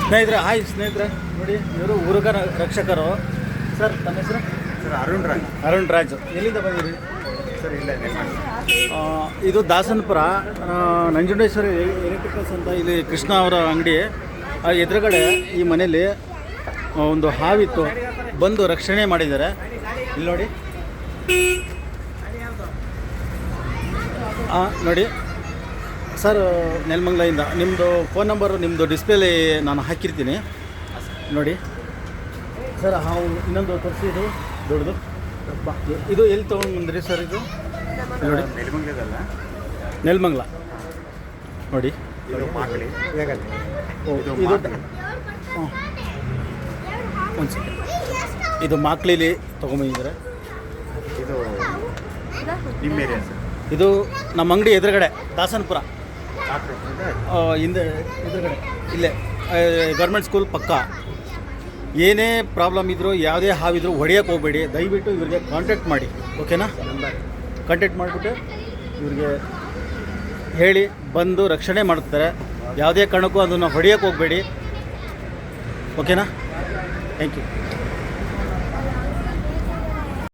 ಸ್ನೇಹಿತರೆ ಸ್ನೇಹಿತರೆ ನೋಡಿ ಇವರು ಉರುಗ ರಕ್ಷಕರು. ಸರ್ ತಮ್ಮ ಹೆಸರು? ಸರ್ ಅರುಣ್ ರಾಜ್. ಎಲ್ಲಿಂದ ಬಂದಿರಿ ಸರ್? ಇಲ್ಲ ಇದು ದಾಸನಪುರ ನಂಜುಂಡೇಶ್ವರಿ ಎಲೆಕ್ಟ್ರಿಕಲ್ಸ್ ಅಂತ ಇಲ್ಲಿ ಕೃಷ್ಣ ಅವರ ಅಂಗಡಿ ಎದುರುಗಡೆ ಈ ಮನೇಲಿ ಒಂದು ಹಾವಿತ್ತು, ಬಂದು ರಕ್ಷಣೆ ಮಾಡಿದ್ದಾರೆ. ಇಲ್ಲಿ ನೋಡಿ ನೋಡಿ ಸರ್, ನೆಲಮಂಗಲದಿಂದ ನಿಮ್ಮದು ಫೋನ್ ನಂಬರು ನಿಮ್ಮದು ಡಿಸ್ಪ್ಲೇಲಿ ನಾನು ಹಾಕಿರ್ತೀನಿ ನೋಡಿ ಸರ್. ಹಾವು ಇನ್ನೊಂದು ತೋರಿಸಿ, ಇದು ದೊಡ್ಡದು. ಇದು ಎಲ್ಲಿ ತೊಗೊಂಡು ಬಂದ್ರಿ ಸರ್? ಇದು ನೋಡಿ ನೆಲಮಂಗಲ ನೋಡಿ. ಇದು ಮಾಕಳಿ. ಇದು ಒಂದು ಸೆಕೆಂಡ್, ಇದು ಮಾಕ್ಳಿಲಿ ತೊಗೊಂಬಂದಿದ್ದಾರೆ. ಇದು ನಿಮ್ಮ ಏರಿಯಾ ಸರ್? ಇದು ನಮ್ಮ ಅಂಗಡಿ ಎದುರುಗಡೆ ದಾಸನಪುರ ಹಿಂದೆ ಎದುರುಗಡೆ ಇಲ್ಲೇ ಗೌರ್ಮೆಂಟ್ ಸ್ಕೂಲ್ ಪಕ್ಕ. ಏನೇ ಪ್ರಾಬ್ಲಮ್ ಇದ್ದರೂ ಯಾವುದೇ ಹಾವಿದ್ರೂ ಹೊಡೆಯೋಕ್ಕೆ ಹೋಗಬೇಡಿ, ದಯವಿಟ್ಟು ಇವ್ರಿಗೆ ಕಾಂಟ್ಯಾಕ್ಟ್ ಮಾಡಿ, ಓಕೆನಾ? ಕಾಂಟ್ಯಾಕ್ಟ್ ಮಾಡಿಬಿಟ್ಟು ಇವ್ರಿಗೆ ಹೇಳಿ ಬಂದು ರಕ್ಷಣೆ ಮಾಡ್ತಾರೆ. ಯಾವುದೇ ಕಾರಣಕ್ಕೂ ಅದನ್ನು ಹೊಡೆಯೋಕ್ಕೆ ಹೋಗಬೇಡಿ, ಓಕೆನಾ? Thank you.